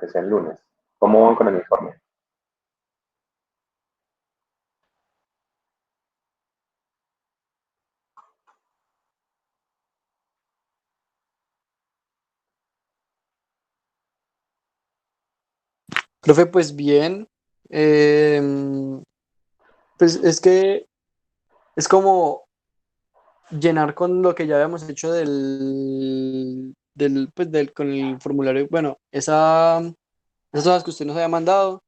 empecé el lunes. ¿Cómo van con el informe? Profe, pues bien. em, pues es que es como llenar con lo que ya habíamos hecho con el formulario, bueno, esas hojas que usted nos había mandado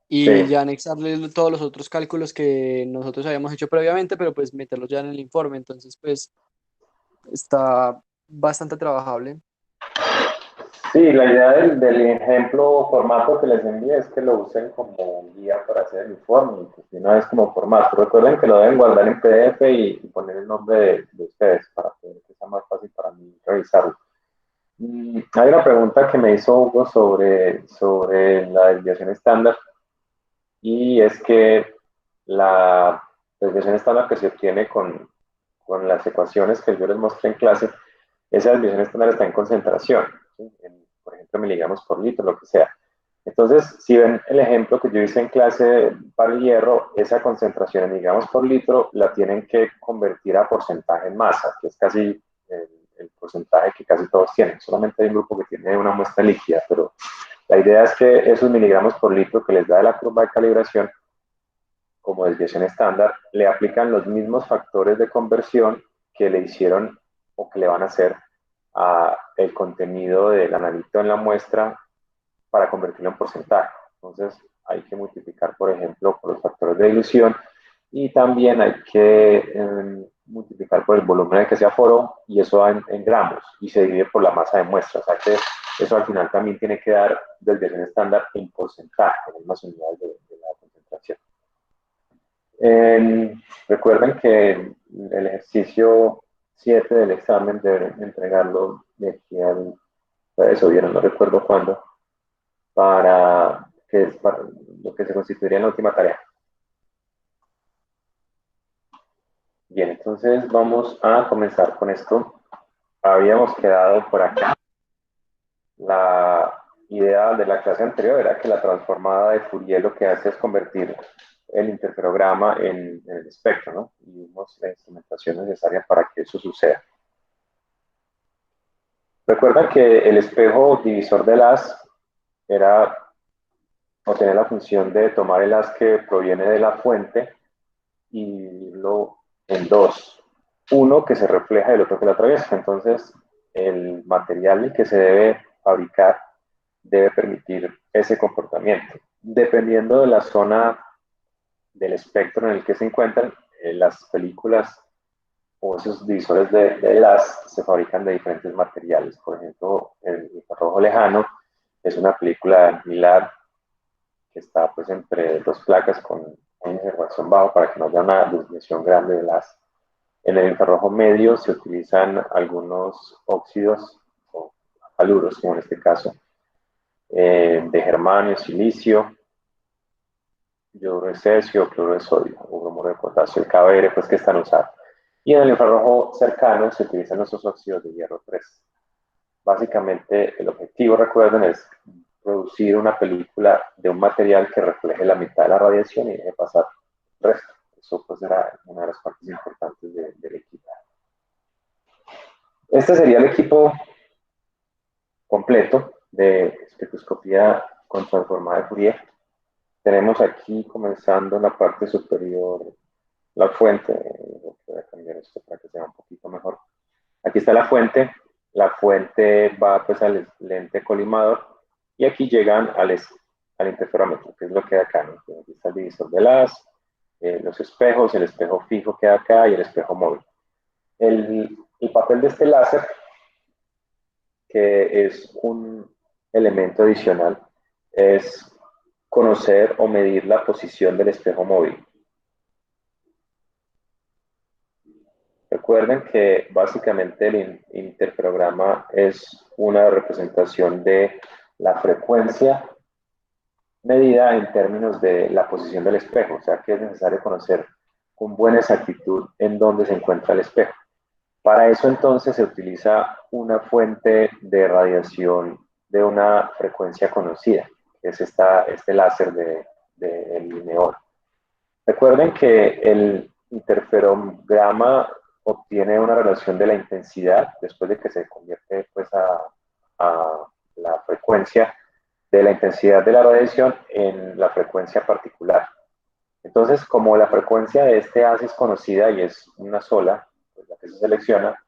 y Sí. ya anexarle todos los otros cálculos que nosotros habíamos hecho previamente, pero pues meterlos ya en el informe. Entonces, pues está bastante trabajable. Sí, la idea del ejemplo formato que les envié es que lo usen como guía para hacer el informe, y pues de una vez como formato. Recuerden que lo deben guardar en PDF y poner el nombre de ustedes para que sea más fácil para mí revisarlo. Hay una pregunta que me hizo Hugo sobre la desviación estándar, y es que la desviación estándar que se obtiene con las ecuaciones que yo les mostré en clase, esa desviación estándar está en concentración, ¿sí? Por ejemplo, miligramos por litro, lo que sea. Entonces, si ven el ejemplo que yo hice en clase para el hierro, esa concentración en miligramos por litro la tienen que convertir a porcentaje en masa, que es casi el porcentaje que casi todos tienen. Solamente hay un grupo que tiene una muestra líquida, pero la idea es que esos miligramos por litro que les da la curva de calibración como desviación estándar, le aplican los mismos factores de conversión que le hicieron o que le van a hacer a el contenido del analito en la muestra para convertirlo en porcentaje. Entonces, hay que multiplicar, por ejemplo, por los factores de dilución, y también hay que multiplicar por el volumen en el que se aforó, y eso va en gramos, y se divide por la masa de muestra. O sea que eso al final también tiene que dar desviación estándar en porcentaje, en las mismas unidades de la concentración. Recuerden que el ejercicio 7 del examen deben entregarlo de aquí al jueves o viernes, no recuerdo cuándo, para que es para lo que se constituiría en la última tarea. Bien, entonces vamos a comenzar con esto. Habíamos quedado por acá. La idea de la clase anterior era que la transformada de Fourier lo que hace es convertir el interferograma en el espectro, ¿no? Y vimos la instrumentación necesaria para que eso suceda. Recuerda que el espejo divisor del haz era o tenía la función de tomar el haz que proviene de la fuente y dividirlo en dos. Uno que se refleja y el otro que lo atraviesa. Entonces, el material que se debe fabricar debe permitir ese comportamiento. Dependiendo de la zona del espectro en el que se encuentran, las películas o esos divisores de las se fabrican de diferentes materiales. Por ejemplo, el infrarrojo lejano es una película Millar que está pues entre dos placas con una interrupción bajo para que no haya una desviación grande de las. En el infrarrojo medio se utilizan algunos óxidos o haluros, como en este caso, de germanio, silicio, yoduro de cesio, cloruro de sodio, o bromuro de potasio, el KBr, pues que están usados. Y en el infrarrojo cercano se utilizan esos óxidos de hierro 3. Básicamente, el objetivo, recuerden, es producir una película de un material que refleje la mitad de la radiación y deje pasar el resto. Eso pues era una de las partes importantes del equipo. Este sería el equipo completo de espectroscopía con transformada de Fourier. Tenemos aquí, comenzando en la parte superior, la fuente. Voy a cambiar esto para que sea un poquito mejor. Aquí está la fuente. La fuente va pues al lente colimador y aquí llegan al interferómetro, que es lo que hay acá, ¿no? Aquí está el divisor de las, los espejos, el espejo fijo que hay acá y el espejo móvil. El papel de este láser, que es un elemento adicional, es conocer o medir la posición del espejo móvil. Recuerden que básicamente el interferograma es una representación de la frecuencia medida en términos de la posición del espejo, o sea que es necesario conocer con buena exactitud en dónde se encuentra el espejo. Para eso entonces se utiliza una fuente de radiación de una frecuencia conocida, que es este láser del lineón. Recuerden que el interferograma obtiene una relación de la intensidad después de que se convierte pues, a la frecuencia de la intensidad de la radiación en la frecuencia particular. Entonces, como la frecuencia de este haz es conocida y es una sola, pues la que se selecciona,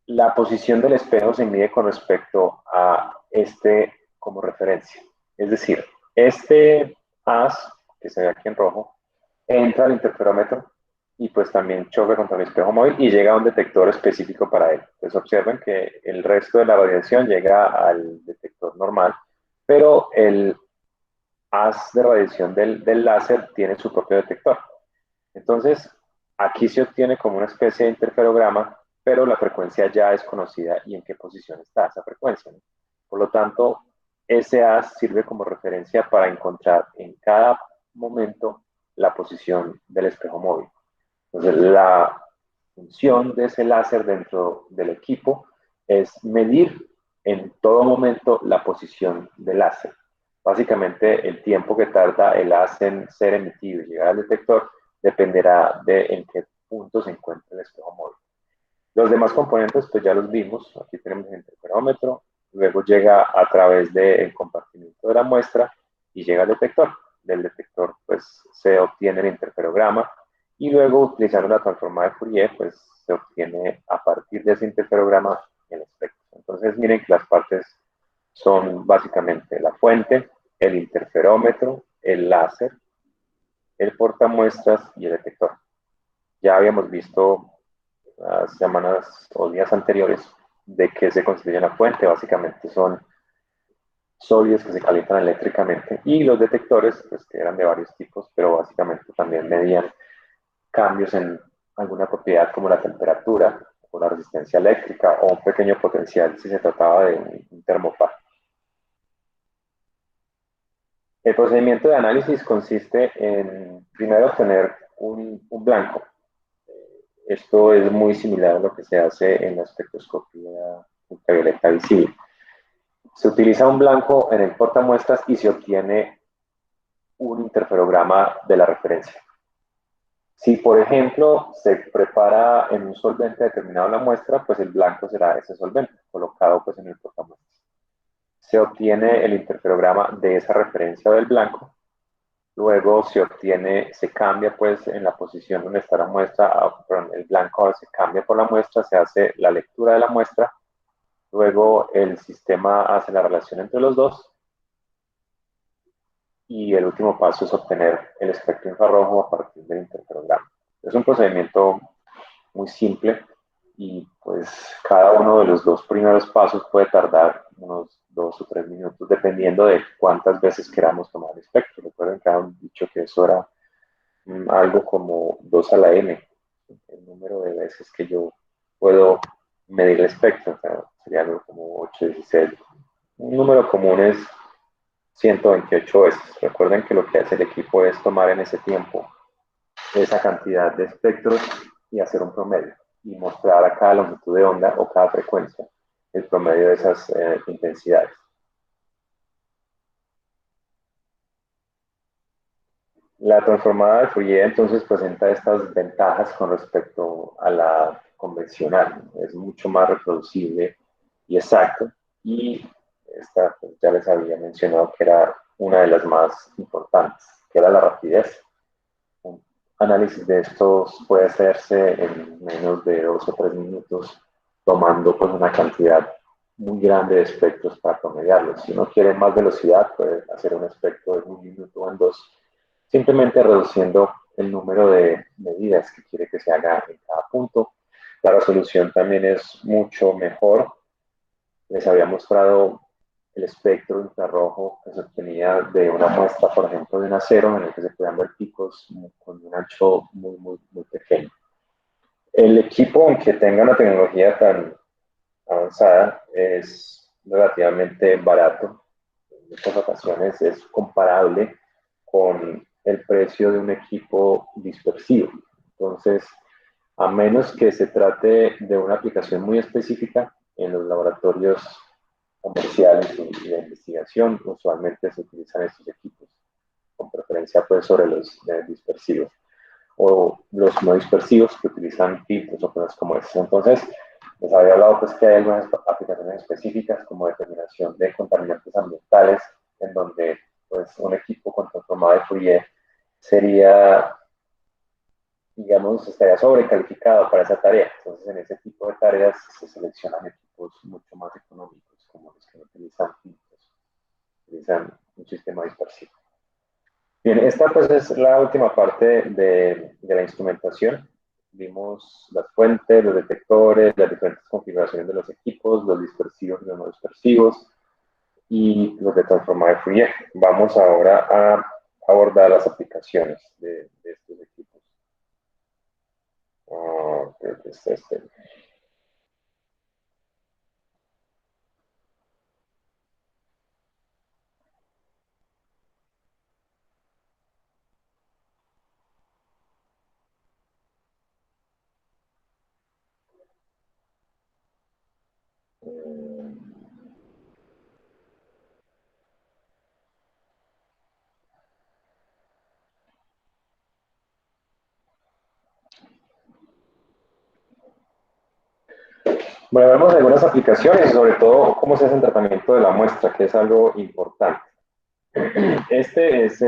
la posición del espejo se mide con respecto a este como referencia. Es decir, este haz, que se ve aquí en rojo, entra al interferómetro y pues también choca contra el espejo móvil y llega a un detector específico para él. Pues observen que el resto de la radiación llega al detector normal, pero el haz de radiación del láser tiene su propio detector. Entonces, aquí se obtiene como una especie de interferograma, pero la frecuencia ya es conocida y en qué posición está esa frecuencia, ¿no? Por lo tanto, ese haz sirve como referencia para encontrar en cada momento la posición del espejo móvil. Entonces, la función de ese láser dentro del equipo es medir en todo momento la posición del láser. Básicamente, el tiempo que tarda el haz en ser emitido y llegar al detector dependerá de en qué punto se encuentra el espejo móvil. Los demás componentes, pues ya los vimos. Aquí tenemos el interferómetro, luego llega a través del compartimiento de la muestra y llega al detector. Del detector, pues se obtiene el interferograma y luego, utilizando la transformada de Fourier, pues se obtiene a partir de ese interferograma el espectro. Entonces, miren que las partes son básicamente la fuente, el interferómetro, el láser, el portamuestras y el detector. Ya habíamos visto las semanas o días anteriores de que se construye una fuente. Básicamente son sólidos que se calientan eléctricamente y los detectores, pues que eran de varios tipos, pero básicamente también medían cambios en alguna propiedad como la temperatura o la resistencia eléctrica o un pequeño potencial si se trataba de un termopar. El procedimiento de análisis consiste en primero obtener un blanco. Esto es muy similar a lo que se hace en la espectroscopía ultravioleta visible. Se utiliza un blanco en el portamuestras y se obtiene un interferograma de la referencia. Si, por ejemplo, se prepara en un solvente determinado la muestra, pues el blanco será ese solvente, colocado pues en el portamuestras. Se obtiene el interferograma de esa referencia del blanco. Luego se obtiene, se cambia pues en la posición donde está la muestra, perdón, el blanco se cambia por la muestra, se hace la lectura de la muestra, luego el sistema hace la relación entre los dos y el último paso es obtener el espectro infrarrojo a partir del interferograma. Es un procedimiento muy simple y pues cada uno de los dos primeros pasos puede tardar unos 2 o 3 minutos dependiendo de cuántas veces queramos tomar el espectro. Recuerden que han dicho que eso era algo como 2 a la n, el número de veces que yo puedo medir el espectro, o sea, sería algo como 8, 16. Un número común es 128 veces. Recuerden que lo que hace el equipo es tomar en ese tiempo esa cantidad de espectros y hacer un promedio y mostrar a cada longitud de onda o cada frecuencia el promedio de esas intensidades. La transformada de Fourier entonces presenta estas ventajas con respecto a la convencional. Es mucho más reproducible y exacto. Y esta, pues, ya les había mencionado que era una de las más importantes, que era la rapidez. Un análisis de estos puede hacerse en menos de 2 o 3 minutos, tomando pues una cantidad muy grande de espectros para promediarlos. Si uno quiere más velocidad, puede hacer un espectro de 1 minuto o en 2, simplemente reduciendo el número de medidas que quiere que se haga en cada punto. La resolución también es mucho mejor. Les había mostrado el espectro infrarrojo que se obtenía de una muestra, por ejemplo, de un acero, en el que se podían ver picos con un ancho muy pequeño. El equipo, aunque tenga una tecnología tan avanzada, es relativamente barato. En muchas ocasiones es comparable con el precio de un equipo dispersivo. Entonces, a menos que se trate de una aplicación muy específica, en los laboratorios comerciales y de investigación, usualmente se utilizan estos equipos, con preferencia pues sobre los dispersivos o los no dispersivos que utilizan filtros o cosas como esas. Entonces, les había hablado pues que hay algunas aplicaciones específicas como determinación de contaminantes ambientales, en donde pues un equipo con transformado de Fourier sería, digamos, estaría sobrecalificado para esa tarea. Entonces, en ese tipo de tareas se seleccionan equipos mucho más económicos, como los que no utilizan filtros, utilizan un sistema dispersivo. Bien, esta pues es la última parte de la instrumentación. Vimos las fuentes, los detectores, las diferentes configuraciones de los equipos, los dispersivos y los no dispersivos y los de transformar de Fourier. Vamos ahora a abordar las aplicaciones de estos equipos. Creo que es este. Bueno, vemos algunas aplicaciones, sobre todo cómo se hace el tratamiento de la muestra, que es algo importante. Este es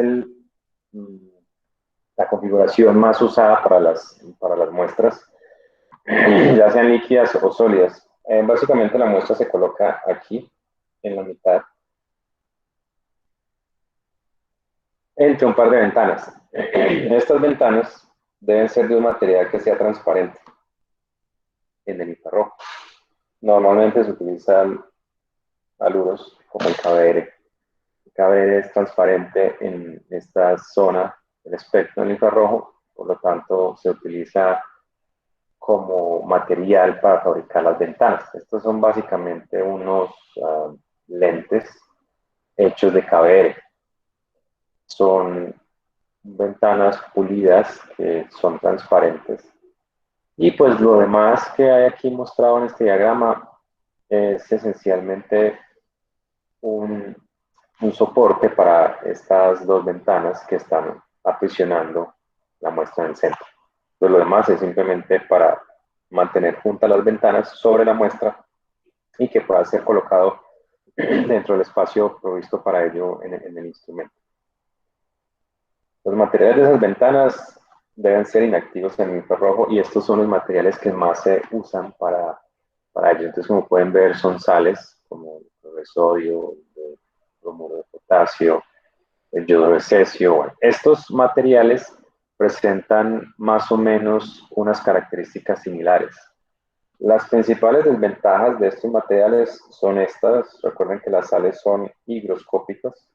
la configuración más usada para las muestras, ya sean líquidas o sólidas. Básicamente la muestra se coloca aquí, en la mitad, entre un par de ventanas. Estas ventanas deben ser de un material que sea transparente en el infrarrojo. Normalmente se utilizan aluros como el KBR. El KBR es transparente en esta zona del espectro del infrarrojo, por lo tanto se utiliza como material para fabricar las ventanas. Estos son básicamente unos lentes hechos de KBR. Son ventanas pulidas que son transparentes. Y pues lo demás que hay aquí mostrado en este diagrama es esencialmente un, un soporte para estas dos ventanas que están aprisionando la muestra en el centro. Pues lo demás es simplemente para mantener juntas las ventanas sobre la muestra y que pueda ser colocado dentro del espacio provisto para ello en el instrumento. Los materiales de esas ventanas deben ser inactivos en el infrarrojo y estos son los materiales que más se usan para ello. Entonces, como pueden ver, son sales como el de sodio, el bromuro de potasio, el yodo de cesio. Bueno, estos materiales presentan más o menos unas características similares. Las principales desventajas de estos materiales son estas. Recuerden que las sales son higroscópicas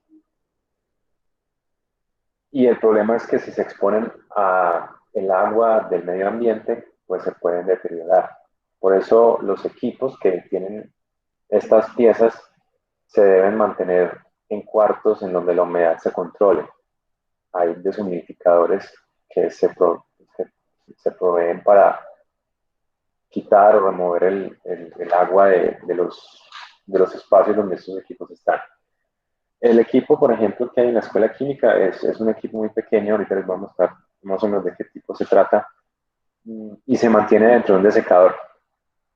y el problema es que si se exponen a el agua del medio ambiente, pues se pueden deteriorar. Por eso los equipos que tienen estas piezas se deben mantener en cuartos en donde la humedad se controle. Hay deshumidificadores que se proveen para quitar o remover el agua de los espacios donde estos equipos están. El equipo, por ejemplo, que hay en la escuela química es un equipo muy pequeño, ahorita les voy a mostrar más o menos de qué tipo se trata, y se mantiene dentro de un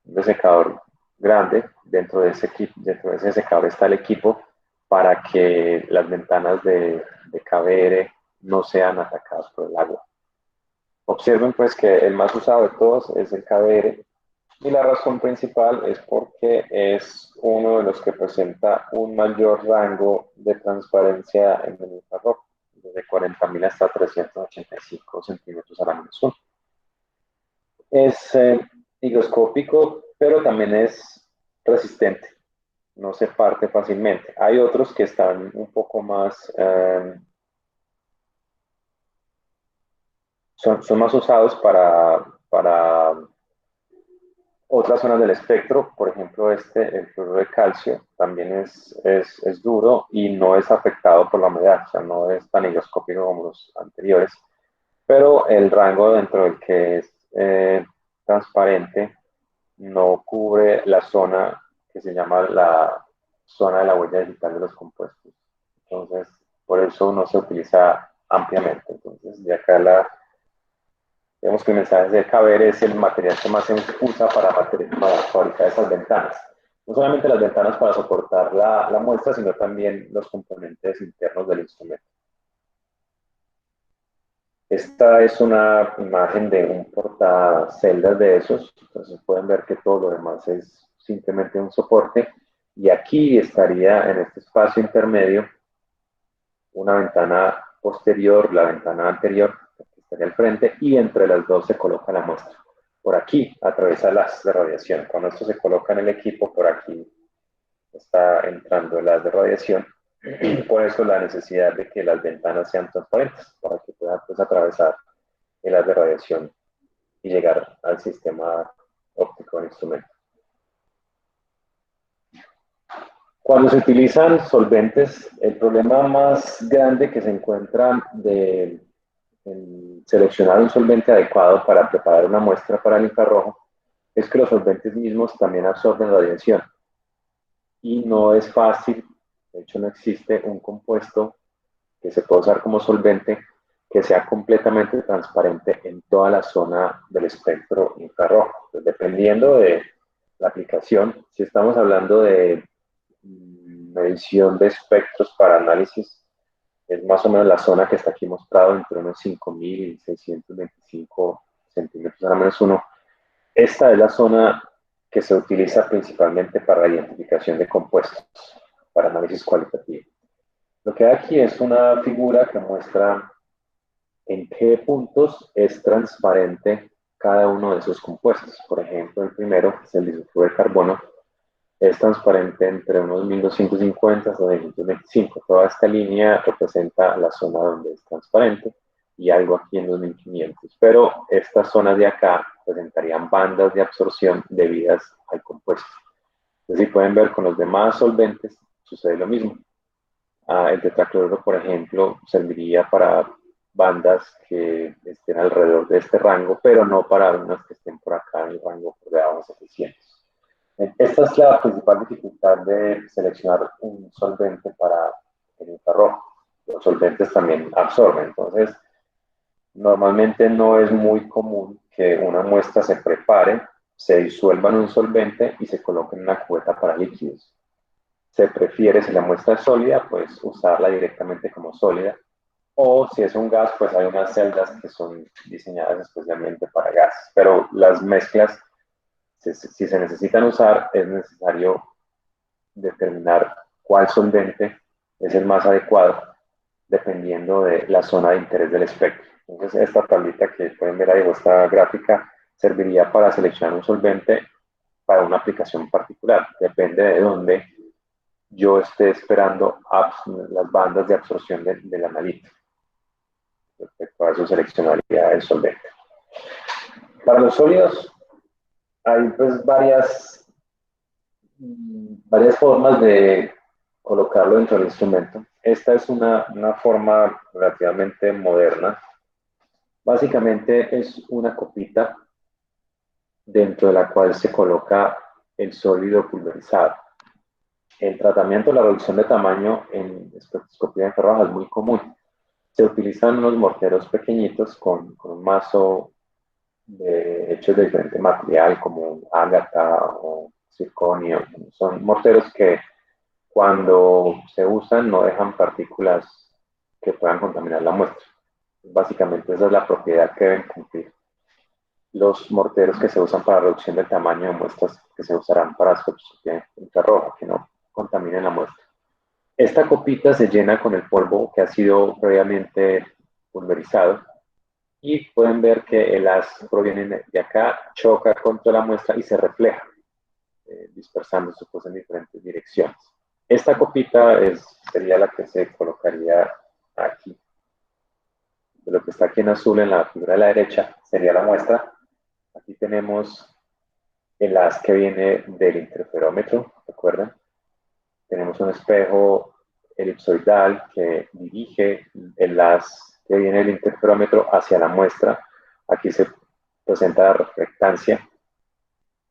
desecador grande, dentro de ese secador está el equipo para que las ventanas de KBR no sean atacadas por el agua. Observen pues que el más usado de todos es el KBR y la razón principal es porque es uno de los que presenta un mayor rango de transparencia en el infrarrojo, desde 40.000 hasta 385 centímetros a la menos 1. Es higroscópico, pero también es resistente, no se parte fácilmente. Hay otros que están un poco más, son más usados para otras zonas del espectro, por ejemplo, el fluoruro de calcio, también es duro y no es afectado por la humedad, o sea, no es tan higroscópico como los anteriores, pero el rango dentro del que es transparente no cubre la zona que se llama zona de la huella digital de los compuestos. Entonces, por eso no se utiliza ampliamente. Entonces, de acá vemos que el mensaje de KBR es el material que más se usa para fabricar esas ventanas. No solamente las ventanas para soportar la muestra, sino también los componentes internos del instrumento. Esta es una imagen de un portaceldas de esos. Entonces pueden ver que todo lo demás es simplemente un soporte. Y aquí estaría en este espacio intermedio una ventana posterior, la ventana anterior, que estaría al frente, y entre las dos se coloca la muestra. Por aquí atraviesa las de radiación. Cuando esto se coloca en el equipo, por aquí está entrando el haz de radiación. Por eso la necesidad de que las ventanas sean transparentes, para que puedan pues, atravesar el haz de radiación y llegar al sistema óptico del instrumento. Cuando se utilizan solventes, el problema más grande que se encuentra en seleccionar un solvente adecuado para preparar una muestra para el infrarrojo es que los solventes mismos también absorben radiación. Y no es fácil, de hecho no existe un compuesto que se pueda usar como solvente que sea completamente transparente en toda la zona del espectro infrarrojo. Pues dependiendo de la aplicación, si estamos hablando de medición de espectros para análisis, es más o menos la zona que está aquí mostrado entre unos 5.625 centímetros a la menos 1. Esta es la zona que se utiliza principalmente para la identificación de compuestos, para análisis cualitativo. Lo que hay aquí es una figura que muestra en qué puntos es transparente cada uno de esos compuestos. Por ejemplo, el primero, que es el disulfuro de carbono, es transparente entre unos 1250 hasta 925. Toda esta línea representa la zona donde es transparente y algo aquí en los 1500. Pero estas zonas de acá presentarían bandas de absorción debidas al compuesto. Entonces, si pueden ver con los demás solventes, sucede lo mismo. El tetracloruro, por ejemplo, serviría para bandas que estén alrededor de este rango, pero no para unas que estén por acá en el rango por debajo de 700. Esta es la principal dificultad de seleccionar un solvente para el infrarrojo. Los solventes también absorben, entonces normalmente no es muy común que una muestra se prepare, se disuelva en un solvente y se coloque en una cubeta para líquidos. Se prefiere, si la muestra es sólida, pues usarla directamente como sólida, o si es un gas, pues hay unas celdas que son diseñadas especialmente para gases, pero las mezclas, si se necesitan usar, es necesario determinar cuál solvente es el más adecuado dependiendo de la zona de interés del espectro. Entonces, esta tablita que pueden ver ahí, o esta gráfica, serviría para seleccionar un solvente para una aplicación particular. Depende de dónde yo esté esperando las bandas de absorción del analito. Respecto a eso seleccionaría el solvente. Para los sólidos hay pues varias formas de colocarlo dentro del instrumento. Esta es una forma relativamente moderna. Básicamente es una copita dentro de la cual se coloca el sólido pulverizado. El tratamiento, la reducción de tamaño en espectroscopía infrarroja es muy común. Se utilizan unos morteros pequeñitos con un mazo hechos de diferente material como ágata o circonio. Son morteros que cuando se usan no dejan partículas que puedan contaminar la muestra. Básicamente esa es la propiedad que deben cumplir los morteros que se usan para reducción del tamaño de muestras que se usarán para espectroscopía infrarroja, que no contaminen la muestra. Esta copita se llena con el polvo que ha sido previamente pulverizado y pueden ver que el haz proviene de acá, choca contra la muestra y se refleja, dispersándose pues, en diferentes direcciones. Esta copita sería la que se colocaría aquí. De lo que está aquí en azul en la figura de la derecha sería la muestra. Aquí tenemos el haz que viene del interferómetro, ¿recuerdan? Tenemos un espejo elipsoidal que dirige el haz que viene del interferómetro hacia la muestra. Aquí se presenta la reflectancia.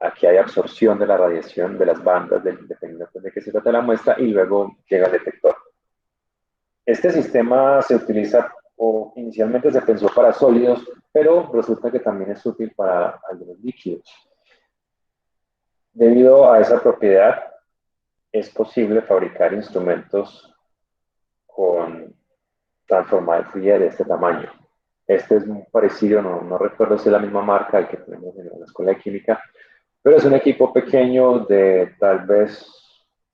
Aquí hay absorción de la radiación de las bandas, dependiendo pues, de qué se trata la muestra y luego llega al detector. Este sistema se utiliza o inicialmente se pensó para sólidos, pero resulta que también es útil para algunos líquidos. Debido a esa propiedad, es posible fabricar instrumentos con transformar Fourier de este tamaño. Este es muy parecido, no recuerdo si es la misma marca que tenemos en la Escuela de Química, pero es un equipo pequeño de tal vez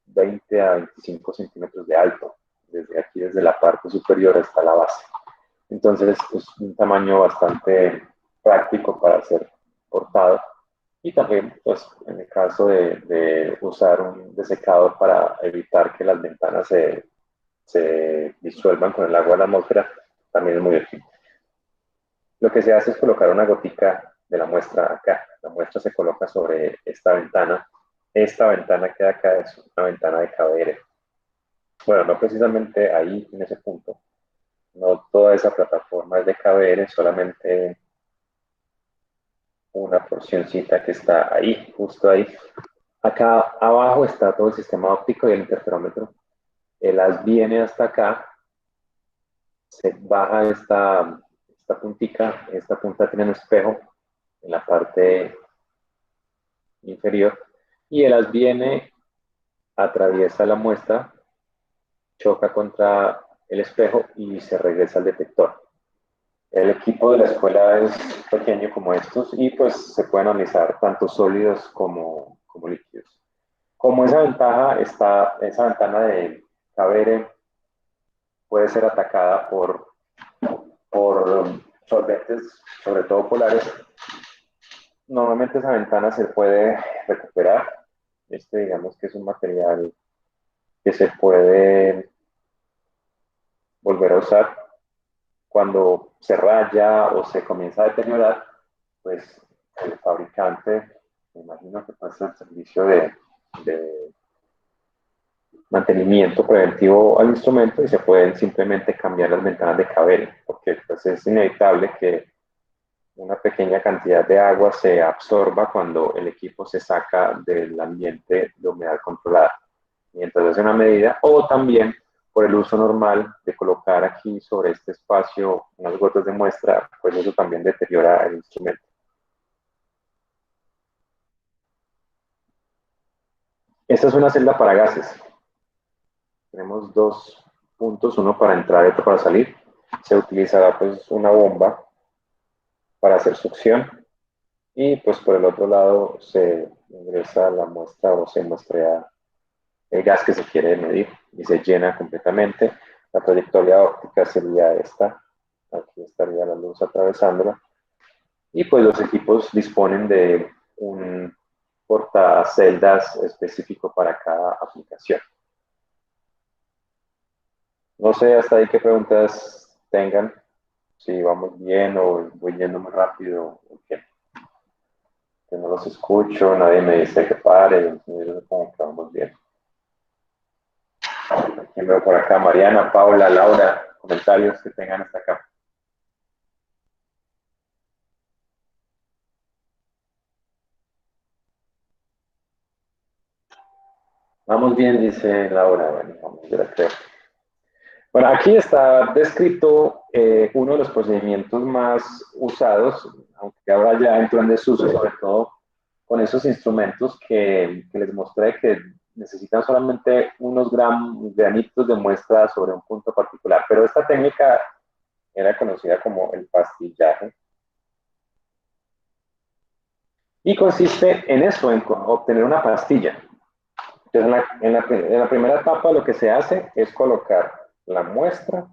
20 a 25 centímetros de alto, desde aquí, desde la parte superior hasta la base. Entonces es un tamaño bastante práctico para ser portado. Y también, pues, en el caso de usar un desecador para evitar que las ventanas se disuelvan con el agua de la atmósfera, también es muy útil. Lo que se hace es colocar una gotica de la muestra acá. La muestra se coloca sobre esta ventana. Esta ventana que acá es una ventana de KBR. Bueno, no precisamente ahí, en ese punto. No toda esa plataforma es de KBR, solamente una porcioncita que está ahí, justo ahí. Acá abajo está todo el sistema óptico y el interferómetro. El haz viene hasta acá, se baja esta puntica, esta punta tiene un espejo en la parte inferior y el haz viene, atraviesa la muestra, choca contra el espejo y se regresa al detector. El equipo de la escuela es pequeño como estos y pues se pueden analizar tanto sólidos como líquidos. Como esa ventaja está, esa ventana de KBR puede ser atacada por solventes, sobre todo polares. Normalmente esa ventana se puede recuperar. Este digamos que es un material que se puede volver a usar. Cuando se raya o se comienza a deteriorar, pues el fabricante, me imagino que pasa el servicio de mantenimiento preventivo al instrumento y se pueden simplemente cambiar las ventanas de KBL, porque pues, es inevitable que una pequeña cantidad de agua se absorba cuando el equipo se saca del ambiente de humedad controlada. Y entonces es una medida, o también por el uso normal de colocar aquí sobre este espacio unas gotas de muestra, pues eso también deteriora el instrumento. Esta es una celda para gases. Tenemos dos puntos, uno para entrar y otro para salir. Se utilizará pues una bomba para hacer succión y pues por el otro lado se ingresa la muestra o se muestrea el gas que se quiere medir y se llena completamente. La trayectoria óptica sería esta, aquí estaría la luz atravesándola y pues los equipos disponen de un portaceldas específico para cada aplicación. No sé hasta ahí qué preguntas tengan, si vamos bien o voy yendo muy rápido, que no los escucho, nadie me dice que pare, como que vamos bien. Aquí veo por acá Mariana, Paula, Laura, comentarios que tengan hasta acá. Vamos bien, dice Laura, bueno, vamos, yo la creo. Bueno, aquí está descrito uno de los procedimientos más usados, aunque ahora ya entro en desuso, sobre todo con esos instrumentos que les mostré que necesitan solamente unos granitos de muestra sobre un punto particular. Pero esta técnica era conocida como el pastillaje y consiste en eso, en obtener una pastilla. Entonces, en la primera etapa lo que se hace es colocar la muestra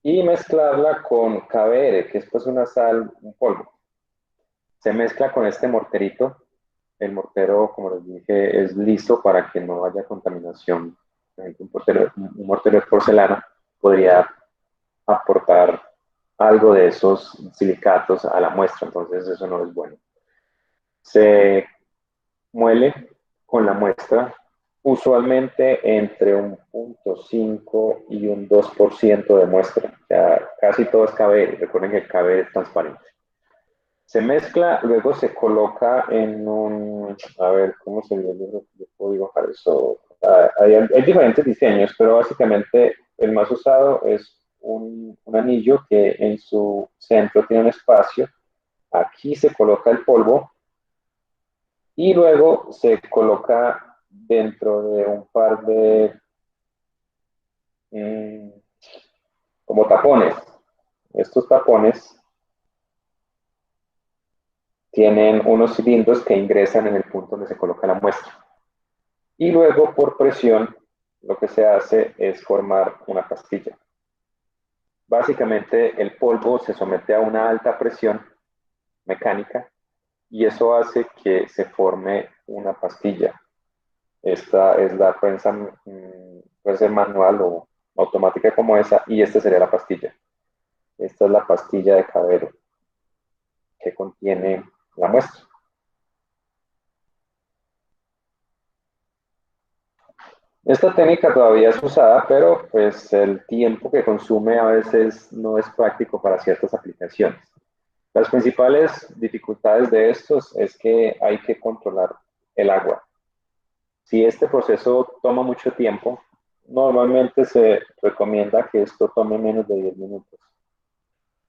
y mezclarla con KBR, que es pues una sal, un polvo. Se mezcla con este morterito. El mortero, como les dije, es liso para que no haya contaminación. Un mortero de porcelana podría aportar algo de esos silicatos a la muestra, entonces eso no es bueno. Se muele con la muestra usualmente entre un 0.5 y un 2% de muestra. O sea, casi todo es KBL. Recuerden que el KBL es transparente. Se mezcla, luego se coloca en un, a ver, ¿cómo se llama? Yo puedo dibujar eso. Hay diferentes diseños, pero básicamente el más usado es un anillo que en su centro tiene un espacio. Aquí se coloca el polvo y luego se coloca dentro de un par de mm, como tapones. Estos tapones tienen unos cilindros que ingresan en el punto donde se coloca la muestra. Y luego, por presión, lo que se hace es formar una pastilla. Básicamente, el polvo se somete a una alta presión mecánica y eso hace que se forme una pastilla. Esta es la prensa, puede ser manual o automática como esa, y esta sería la pastilla. Esta es la pastilla de Cabero que contiene la muestra. Esta técnica todavía es usada, pero pues el tiempo que consume a veces no es práctico para ciertas aplicaciones. Las principales dificultades de estos es que hay que controlar el agua. Si este proceso toma mucho tiempo, normalmente se recomienda que esto tome menos de 10 minutos,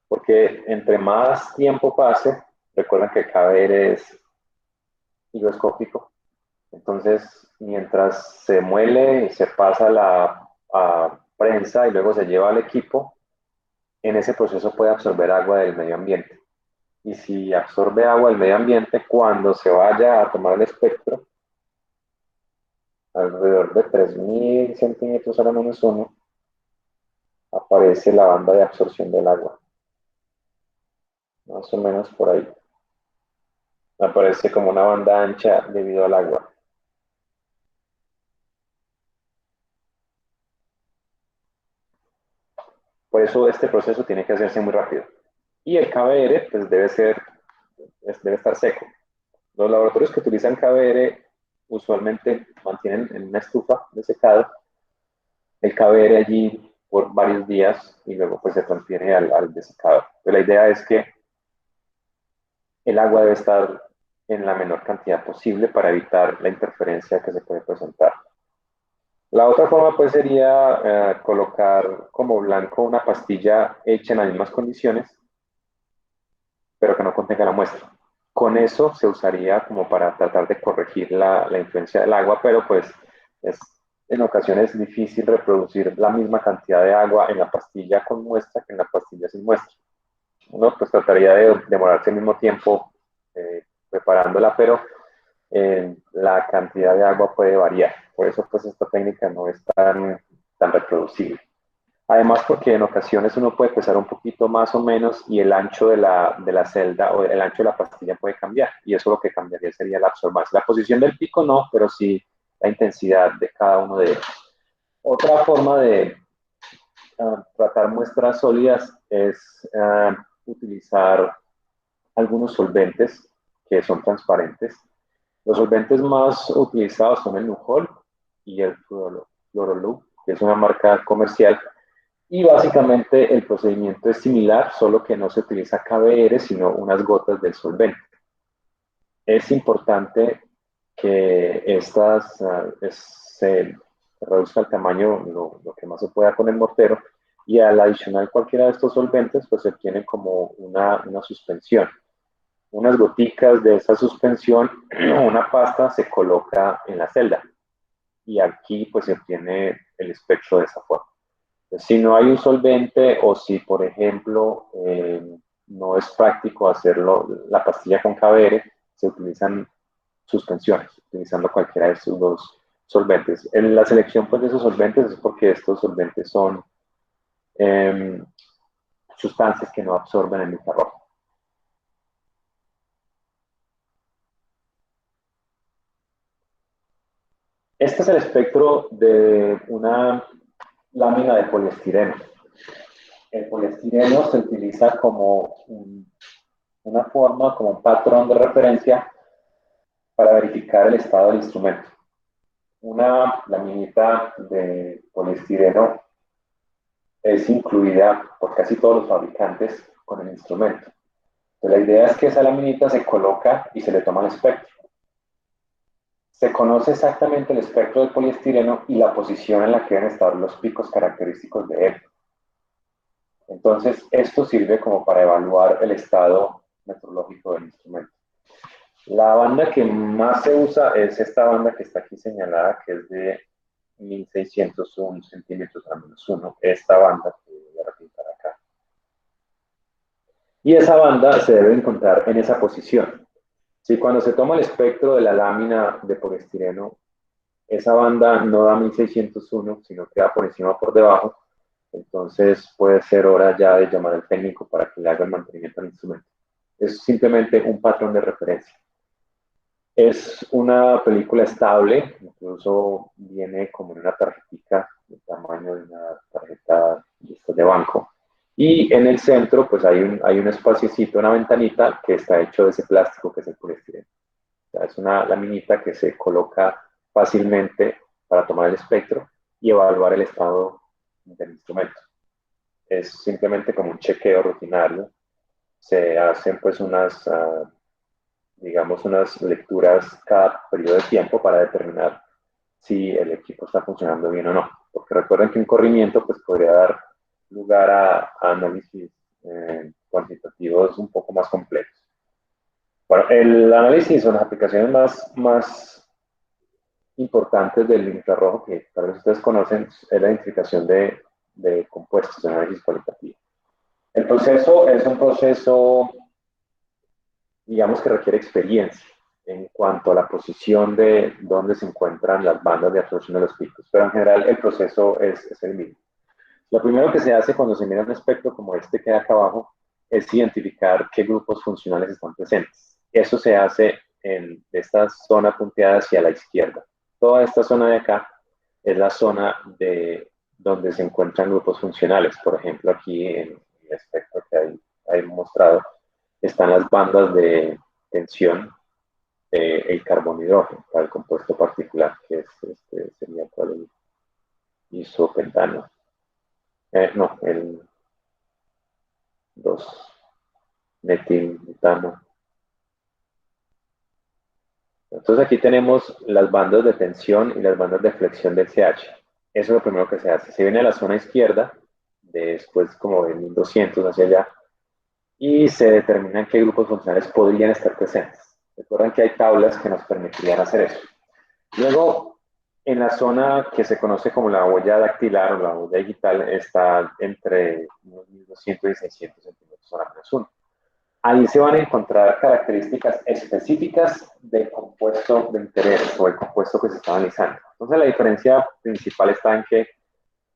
porque entre más tiempo pase, recuerden que el caber es higroscópico. Entonces, mientras se muele y se pasa la prensa y luego se lleva al equipo, en ese proceso puede absorber agua del medio ambiente. Y si absorbe agua del medio ambiente, cuando se vaya a tomar el espectro, alrededor de 3000 centímetros a la menos uno, aparece la banda de absorción del agua. Más o menos por ahí. Aparece como una banda ancha debido al agua. Por eso este proceso tiene que hacerse muy rápido. Y el KBR pues debe estar seco. Los laboratorios que utilizan KBR usualmente mantienen en una estufa de secado el KBR allí por varios días y luego pues se transfiere al desecador. Pero la idea es que el agua debe estar en la menor cantidad posible para evitar la interferencia que se puede presentar. La otra forma pues sería colocar como blanco una pastilla hecha en las mismas condiciones, pero que no contenga la muestra. Con eso se usaría como para tratar de corregir la influencia del agua, pero pues es en ocasiones difícil reproducir la misma cantidad de agua en la pastilla con muestra que en la pastilla sin muestra. Uno pues trataría de demorarse el mismo tiempo preparándola, pero la cantidad de agua puede variar. Por eso pues esta técnica no es tan reproducible. Además, porque en ocasiones uno puede pesar un poquito más o menos y el ancho de la celda o el ancho de la pastilla puede cambiar. Y eso lo que cambiaría sería la absorbancia. La posición del pico no, pero sí la intensidad de cada uno de ellos. Otra forma de tratar muestras sólidas es utilizar algunos solventes que son transparentes. Los solventes más utilizados son el Nujol y el Fluorolux, que es una marca comercial. Y básicamente el procedimiento es similar, solo que no se utiliza KBR, sino unas gotas del solvente. Es importante que se reduzca el tamaño lo que más se pueda con el mortero y al adicionar cualquiera de estos solventes, pues se obtiene como una suspensión. Unas goticas de esa suspensión, una pasta se coloca en la celda y aquí pues se obtiene el espectro de esa forma. Si no hay un solvente o si, por ejemplo, no es práctico hacerlo, la pastilla con KBR, se utilizan suspensiones, utilizando cualquiera de esos dos solventes. En la selección pues, de esos solventes es porque estos solventes son eh, sustancias que no absorben el infrarrojo. Este es el espectro de una lámina de poliestireno. El poliestireno se utiliza como una forma, como un patrón de referencia para verificar el estado del instrumento. Una laminita de poliestireno es incluida por casi todos los fabricantes con el instrumento. Entonces, la idea es que esa laminita se coloca y se le toma el espectro. Se conoce exactamente el espectro del poliestireno y la posición en la que deben estar los picos característicos de él. Entonces, esto sirve como para evaluar el estado metrológico del instrumento. La banda que más se usa es esta banda que está aquí señalada, que es de 1601 centímetros a menos 1. Esta banda que voy a pintar acá. Y esa banda se debe encontrar en esa posición. Si cuando se toma el espectro de la lámina de poliestireno, esa banda no da 1601, sino queda por encima o por debajo, entonces puede ser hora ya de llamar al técnico para que le haga el mantenimiento al instrumento. Es simplemente un patrón de referencia. Es una película estable, incluso viene como en una tarjetita del tamaño de una tarjeta de banco. Y en el centro, pues hay un espaciocito, una ventanita que está hecho de ese plástico que es el poliestireno. O sea, es una laminita que se coloca fácilmente para tomar el espectro y evaluar el estado del instrumento. Es simplemente como un chequeo rutinario. Se hacen pues digamos, unas lecturas cada periodo de tiempo para determinar si el equipo está funcionando bien o no. Porque recuerden que un corrimiento pues, podría dar lugar a análisis cuantitativos un poco más complejos. Bueno, el análisis o las aplicaciones más importantes del infrarrojo que tal vez ustedes conocen es la identificación de compuestos, de análisis cualitativo. El proceso es un proceso digamos que requiere experiencia en cuanto a la posición de dónde se encuentran las bandas de absorción de los picos, pero en general el proceso es el mismo. Lo primero que se hace cuando se mira un espectro como este que hay acá abajo es identificar qué grupos funcionales están presentes. Eso se hace en esta zona punteada hacia la izquierda. Toda esta zona de acá es la zona de donde se encuentran grupos funcionales. Por ejemplo, aquí en el espectro que hay mostrado, están las bandas de tensión, el carbono hidrógeno, para el compuesto particular, que es, sería el isopentano. No, el 2-metilbutano. Entonces aquí tenemos las bandas de tensión y las bandas de flexión del CH. Eso es lo primero que se hace. Se viene a la zona izquierda, después como de 1200 hacia allá, y se determinan qué grupos funcionales podrían estar presentes. Recuerden que hay tablas que nos permitirían hacer eso. Luego, en la zona que se conoce como la huella dactilar o la huella digital, está entre unos 1200 y 600 centímetros a la menos 1. Ahí se van a encontrar características específicas del compuesto de interés o el compuesto que se está analizando. Entonces, la diferencia principal está en que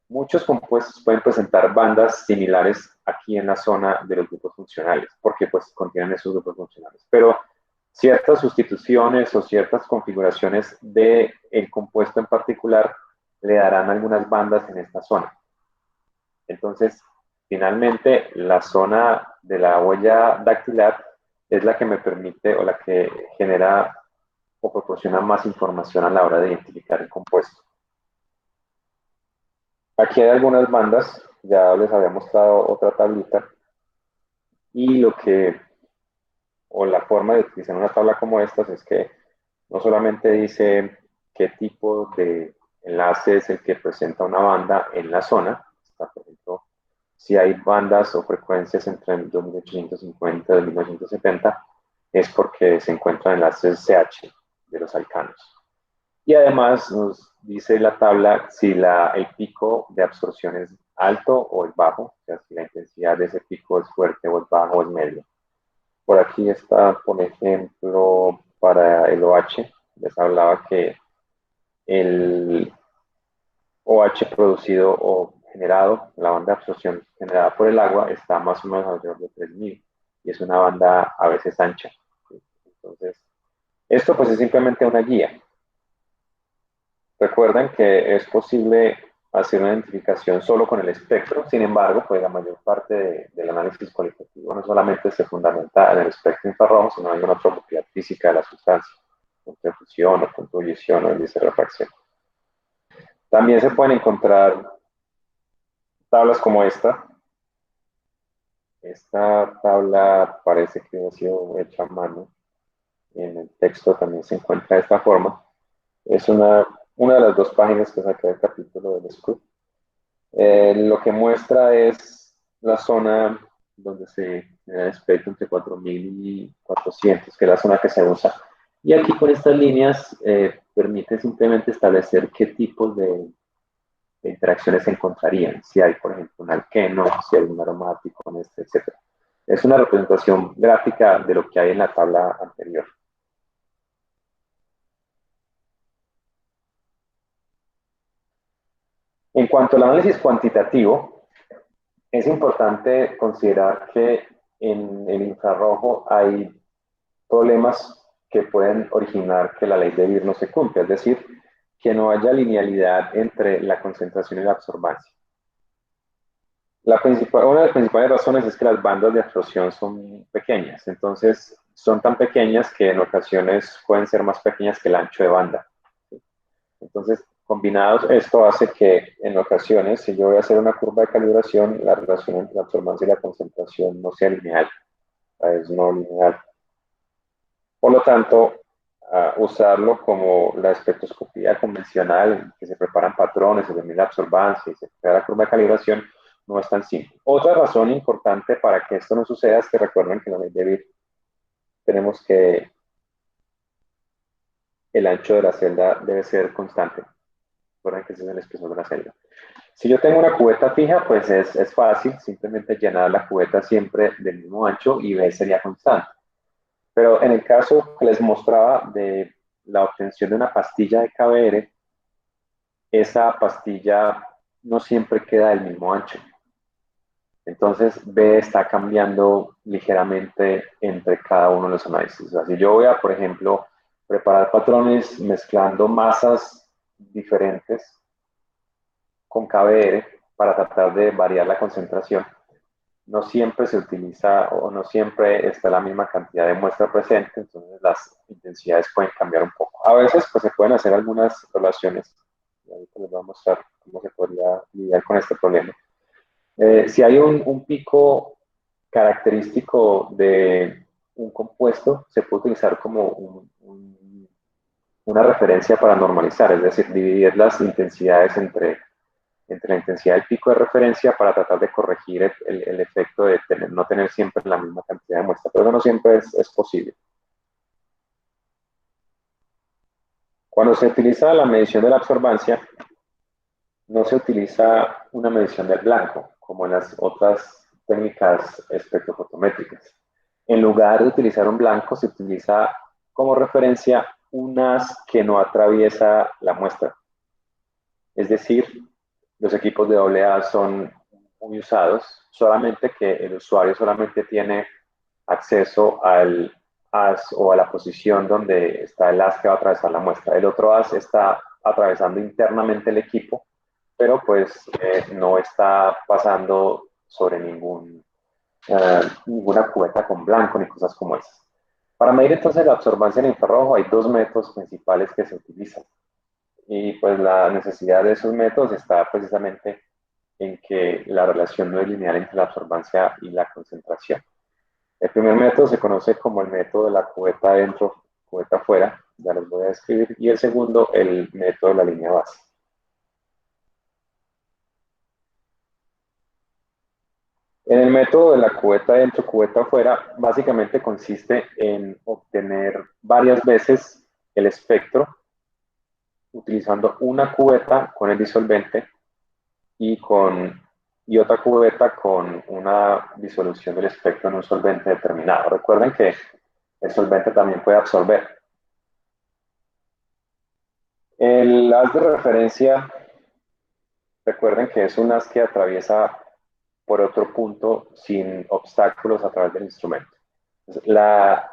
muchos compuestos pueden presentar bandas similares aquí en la zona de los grupos funcionales, porque pues contienen esos grupos funcionales. Pero ciertas sustituciones o ciertas configuraciones del compuesto en particular le darán algunas bandas en esta zona. Entonces, finalmente, la zona de la huella dactilar es la que me permite o la que genera o proporciona más información a la hora de identificar el compuesto. Aquí hay algunas bandas, ya les había mostrado otra tablita, y o la forma de utilizar una tabla como estas es que no solamente dice qué tipo de enlace es el que presenta una banda en la zona, está, por ejemplo, si hay bandas o frecuencias entre 2850 y 2970, es porque se encuentran enlaces CH de los alcanos. Y además nos dice la tabla si el pico de absorción es alto o es bajo, o sea, si la intensidad de ese pico es fuerte o es bajo o es medio. Por aquí está, por ejemplo, para el OH, les hablaba que el OH producido o generado, la banda de absorción generada por el agua, está más o menos alrededor de 3000 y es una banda a veces ancha. Entonces, esto pues es simplemente una guía. Recuerden que es posible hacer una identificación solo con el espectro, sin embargo, pues la mayor parte del análisis cualitativo no solamente se fundamenta en el espectro infrarrojo, sino en alguna otra propiedad física de la sustancia, punto de fusión o punto de ebullición o índice de refracción. También se pueden encontrar tablas como esta, Esta tabla parece que ha sido hecha a mano. En el texto también se encuentra de esta forma. Es una de las dos páginas que saqué del capítulo del Scoop. Lo que muestra es la zona donde se genera el espectro entre 4000 y 400, que es la zona que se usa. Y aquí con estas líneas permite simplemente establecer qué tipos de interacciones se encontrarían. Si hay, por ejemplo, un alqueno, si hay un aromático, un este, etc. Es una representación gráfica de lo que hay en la tabla anterior. En cuanto al análisis cuantitativo, es importante considerar que en el infrarrojo hay problemas que pueden originar que la ley de Beer no se cumpla, es decir, que no haya linealidad entre la concentración y la absorbancia. Una de las principales razones es que las bandas de absorción son pequeñas, entonces son tan pequeñas que en ocasiones pueden ser más pequeñas que el ancho de banda. Entonces, combinados, esto hace que en ocasiones, si yo voy a hacer una curva de calibración, la relación entre la absorbancia y la concentración no sea lineal, es no lineal. Por lo tanto, usarlo como la espectroscopía convencional, que se preparan patrones, se determina la absorbancia y se crea la curva de calibración, no es tan simple. Otra razón importante para que esto no suceda es que recuerden que en la ley de Beer tenemos que el ancho de la celda debe ser constante. Recuerden que ese es el espesor de la celda. Si yo tengo una cubeta fija, pues es fácil simplemente llenar la cubeta siempre del mismo ancho y B sería constante. Pero en el caso que les mostraba de la obtención de una pastilla de KBR, esa pastilla no siempre queda del mismo ancho. Entonces B está cambiando ligeramente entre cada uno de los análisis. O sea, si yo voy a, por ejemplo, preparar patrones mezclando masas diferentes con KBR para tratar de variar la concentración, no siempre se utiliza o no siempre está la misma cantidad de muestra presente, entonces las intensidades pueden cambiar un poco. A veces pues se pueden hacer algunas relaciones, y ahorita les voy a mostrar cómo se podría lidiar con este problema. Si hay un pico característico de un compuesto, se puede utilizar como una referencia para normalizar, es decir, dividir las intensidades entre la intensidad del pico de referencia para tratar de corregir el efecto de no tener siempre la misma cantidad de muestra, pero eso no siempre es posible. Cuando se utiliza la medición de la absorbancia, no se utiliza una medición del blanco, como en las otras técnicas espectrofotométricas. En lugar de utilizar un blanco, se utiliza como referencia unas que no atraviesa la muestra. Es decir, los equipos de AA son muy usados, solamente que el usuario solamente tiene acceso al as o a la posición donde está el as que va a atravesar la muestra. El otro as está atravesando internamente el equipo, pero pues no está pasando sobre ninguna cubeta con blanco ni cosas como esas. Para medir entonces la absorbancia en infrarrojo hay dos métodos principales que se utilizan. Y pues la necesidad de esos métodos está precisamente en que la relación no es lineal entre la absorbancia y la concentración. El primer método se conoce como el método de la cubeta adentro, cubeta afuera, ya les voy a describir, y el segundo, el método de la línea base. En el método de la cubeta adentro, cubeta afuera, básicamente consiste en obtener varias veces el espectro utilizando una cubeta con el disolvente y otra cubeta con una disolución del espectro en un solvente determinado. Recuerden que el solvente también puede absorber. El haz de referencia, recuerden que es un haz que atraviesa por otro punto sin obstáculos a través del instrumento. La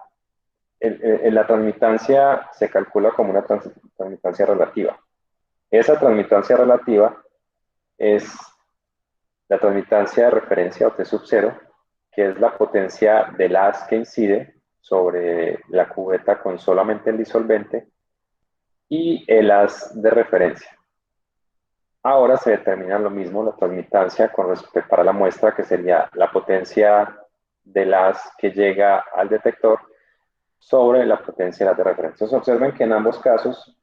transmitancia se calcula como una transmitancia relativa. Esa transmitancia relativa es la transmitancia de referencia o T sub 0, que es la potencia del haz que incide sobre la cubeta con solamente el disolvente y el haz de referencia. Ahora se determina lo mismo la transmitancia con respecto para la muestra, que sería la potencia del haz que llega al detector sobre la potencia de haz de referencia. Entonces observen que en ambos casos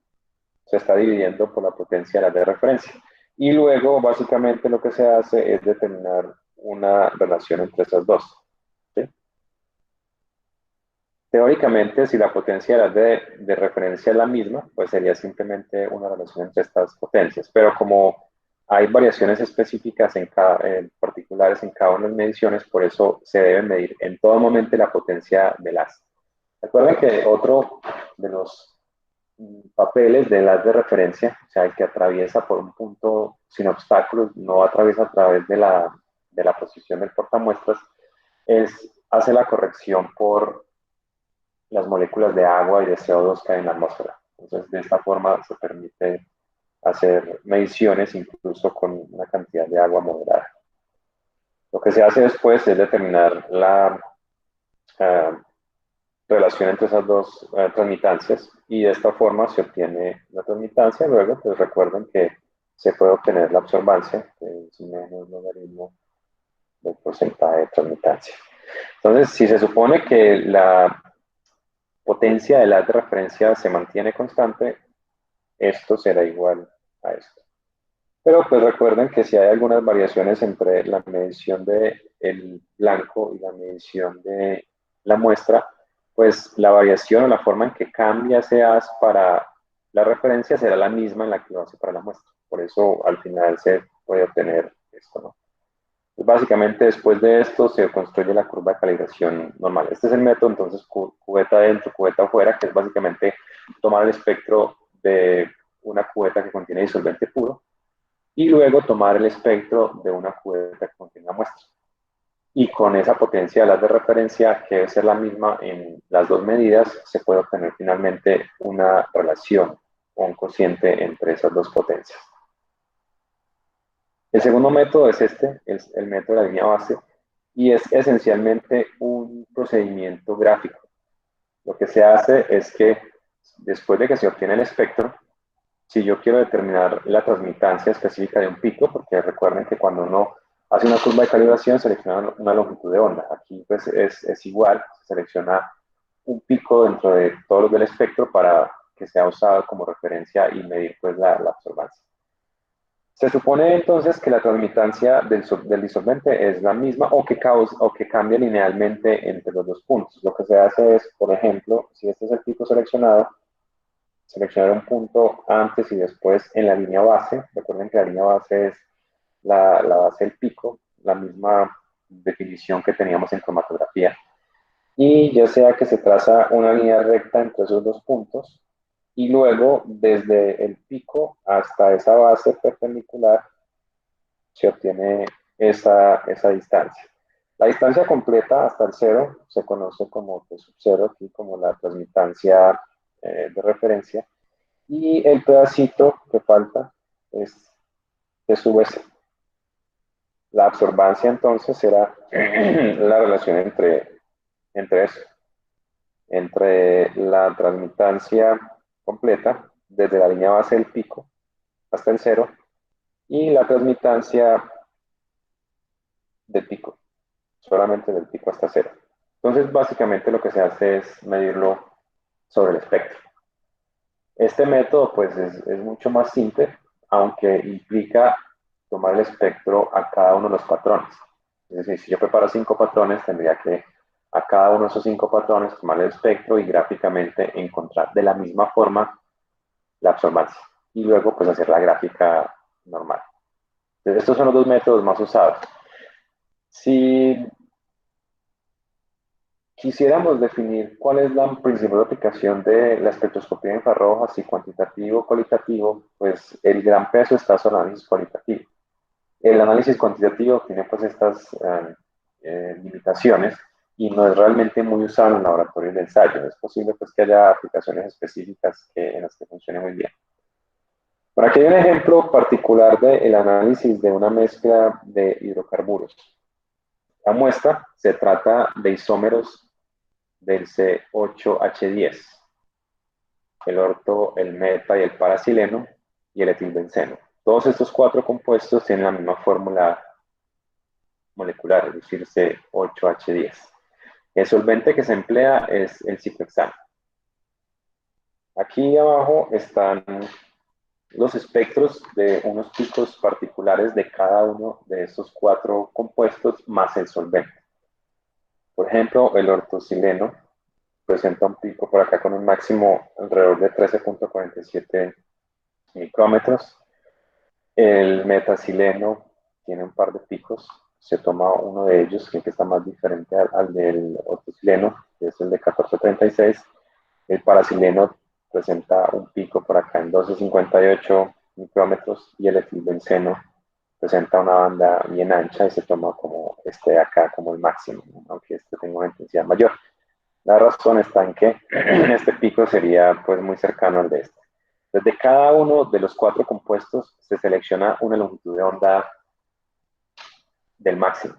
se está dividiendo por la potencia de haz de referencia. Y luego, básicamente, lo que se hace es determinar una relación entre esas dos. ¿Sí? Teóricamente, si la potencia de referencia es la misma, pues sería simplemente una relación entre estas potencias. Pero como hay variaciones específicas particulares en cada una de las mediciones, por eso se debe medir en todo momento la potencia del haz. Recuerden que otro de los papeles del haz de referencia, o sea, el que atraviesa por un punto sin obstáculos, no atraviesa a través de la posición del portamuestras, hace la corrección por las moléculas de agua y de CO2 que hay en la atmósfera. Entonces, de esta forma se permite hacer mediciones incluso con una cantidad de agua moderada. Lo que se hace después es determinar la uh, relación entre esas dos transmitancias y de esta forma se obtiene la transmitancia. Luego, pues recuerden que se puede obtener la absorbancia, que es menos logaritmo del porcentaje de transmitancia. Entonces, si se supone que la potencia del haz de referencia se mantiene constante, esto será igual a esto. Pero pues recuerden que si hay algunas variaciones entre la medición del blanco y la medición de la muestra, pues la variación o la forma en que cambia ese haz para la referencia será la misma en la que lo hace para la muestra. Por eso al final se puede obtener esto, ¿no? Pues básicamente después de esto se construye la curva de calibración normal. Este es el método, entonces cubeta adentro, cubeta afuera, que es básicamente tomar el espectro de una cubeta que contiene disolvente puro y luego tomar el espectro de una cubeta que contiene la muestra. Y con esa potencia de las de referencia, que debe ser la misma en las dos medidas, se puede obtener finalmente una relación o un cociente entre esas dos potencias. El segundo método es es el método de la línea base, y es esencialmente un procedimiento gráfico. Lo que se hace es que después de que se obtiene el espectro, si yo quiero determinar la transmitancia específica de un pico, porque recuerden que cuando uno hace una curva de calibración selecciona una longitud de onda. Aquí pues es igual, se selecciona un pico dentro de todos los del espectro para que sea usado como referencia y medir pues la absorbancia. Se supone entonces que la transmitancia del disolvente es la misma o que cambia linealmente entre los dos puntos. Lo que se hace es, por ejemplo, si este es el pico seleccionado, seleccionar un punto antes y después en la línea base. Recuerden que la línea base es la base del pico, la misma definición que teníamos en cromatografía. Y ya sea que se traza una línea recta entre esos dos puntos, y luego desde el pico hasta esa base perpendicular se obtiene esa distancia. La distancia completa hasta el cero se conoce como T sub cero, aquí como la transmitancia de referencia, y el pedacito que falta es T sub S. La absorbancia entonces será la relación entre eso, entre la transmitancia completa desde la línea base del pico hasta el cero y la transmitancia del pico, solamente del pico hasta cero. Entonces, básicamente lo que se hace es medirlo sobre el espectro. Este método, pues, es mucho más simple, aunque implica tomar el espectro a cada uno de los patrones. Es decir, si yo preparo 5 patrones, tendría que a cada uno de esos 5 patrones tomar el espectro y gráficamente encontrar de la misma forma la absorbancia. Y luego, pues, hacer la gráfica normal. Entonces, estos son los dos métodos más usados. Si quisiéramos definir cuál es la principal aplicación de la espectroscopía de infrarrojas, si cuantitativo o cualitativo, pues el gran peso está sobre el análisis cualitativo. El análisis cuantitativo tiene pues estas limitaciones y no es realmente muy usado en el laboratorio de ensayo. Es posible pues que haya aplicaciones específicas en las que funcione muy bien. Por aquí hay un ejemplo particular del análisis de una mezcla de hidrocarburos. La muestra se trata de isómeros del C8H10, el orto, el meta y el paraxileno y el etilbenceno. Todos estos 4 compuestos tienen la misma fórmula molecular, es decir, C8H10. El solvente que se emplea es el ciclohexano. Aquí abajo están los espectros de unos picos particulares de cada uno de estos 4 compuestos más el solvente. Por ejemplo, el ortocileno presenta un pico por acá con un máximo alrededor de 13.47 micrómetros. El metacileno tiene un par de picos. Se toma uno de ellos, que está más diferente al del ortocileno, que es el de 14.36. El paracileno presenta un pico por acá en 12.58 micrómetros y el etilbenceno presenta una banda bien ancha y se toma como este de acá como el máximo, aunque este tenga una intensidad mayor. La razón está en que este pico sería pues muy cercano al de este. Desde cada uno de los 4 compuestos se selecciona una longitud de onda del máximo.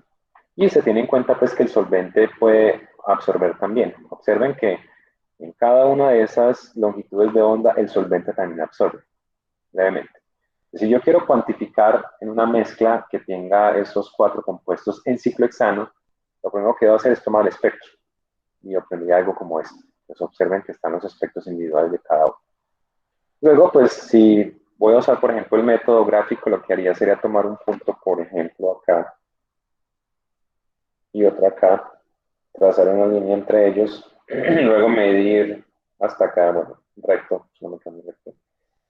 Y se tiene en cuenta pues que el solvente puede absorber también. Observen que en cada una de esas longitudes de onda el solvente también absorbe levemente. Si yo quiero cuantificar en una mezcla que tenga esos 4 compuestos en ciclohexano, lo primero que debo hacer es tomar el espectro y obtener algo como esto. Pues observen que están los espectros individuales de cada uno. Luego, pues si voy a usar, por ejemplo, el método gráfico, lo que haría sería tomar un punto, por ejemplo, acá y otro acá, trazar una línea entre ellos, luego medir hasta acá, bueno, recto, no me cambio recto,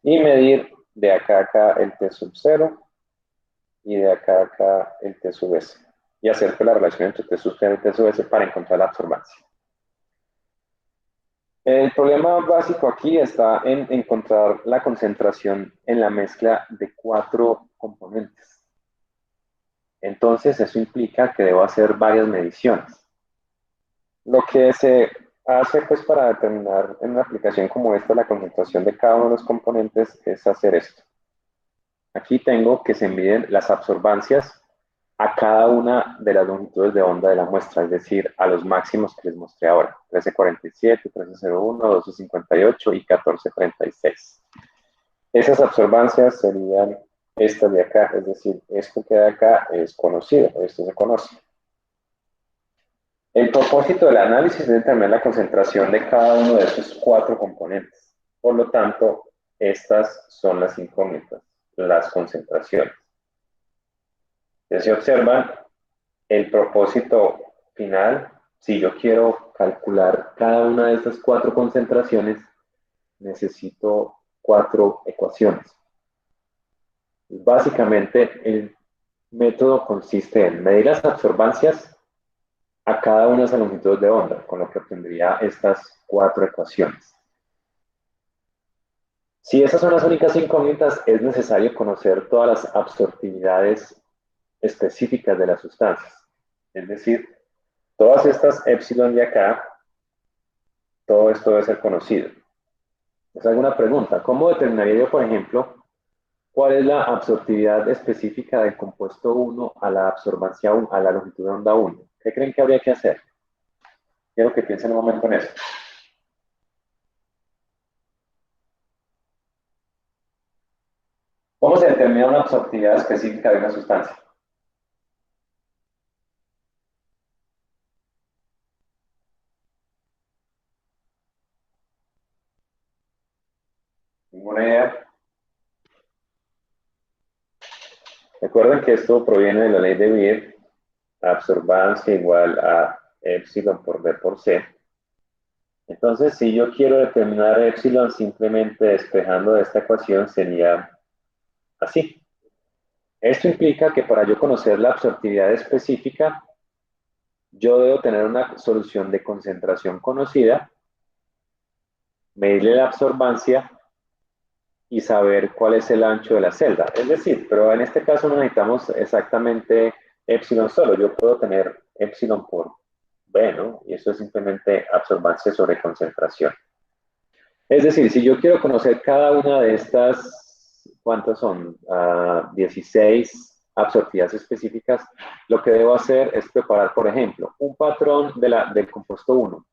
y medir de acá a acá el T sub 0 y de acá a acá el T sub S, y hacer la relación entre T sub 0 y T sub S para encontrar la absorbancia. El problema básico aquí está en encontrar la concentración en la mezcla de 4 componentes. Entonces, eso implica que debo hacer varias mediciones. Lo que se hace pues para determinar en una aplicación como esta la concentración de cada uno de los componentes es hacer esto. Aquí tengo que se miden las absorbancias a cada una de las longitudes de onda de la muestra, es decir, a los máximos que les mostré ahora, 1347, 1301, 1258 y 1436. Esas absorbancias serían estas de acá, es decir, esto que de acá es conocido, esto se conoce. El propósito del análisis es determinar la concentración de cada uno de esos 4 componentes. Por lo tanto, estas son las incógnitas, las concentraciones. Si observan, el propósito final, si yo quiero calcular cada una de estas 4 concentraciones, necesito 4 ecuaciones. Básicamente, el método consiste en medir las absorbancias a cada una de esas longitudes de onda, con lo que obtendría estas 4 ecuaciones. Si esas son las únicas incógnitas, es necesario conocer todas las absortividades específicas de las sustancias. Es decir, todas estas epsilon de acá, todo esto debe ser conocido. ¿Es alguna pregunta? ¿Cómo determinaría yo, por ejemplo, cuál es la absortividad específica del compuesto 1 a la absorbancia 1, a la longitud de onda 1? ¿Qué creen que habría que hacer? Quiero que piensen un momento en eso. ¿Cómo se determina una absortividad específica de una sustancia? Ninguna idea. Recuerden que esto proviene de la ley de Beer, absorbancia igual a epsilon por B por C. Entonces, si yo quiero determinar epsilon simplemente despejando de esta ecuación, sería así. Esto implica que para yo conocer la absortividad específica, yo debo tener una solución de concentración conocida, medirle la absorbancia y saber cuál es el ancho de la celda. Es decir, pero en este caso no necesitamos exactamente epsilon solo. Yo puedo tener epsilon por B, ¿no? Y eso es simplemente absorbancia sobre concentración. Es decir, si yo quiero conocer cada una de estas, ¿cuántas son? 16 absortividades específicas, lo que debo hacer es preparar, por ejemplo, un patrón del compuesto 1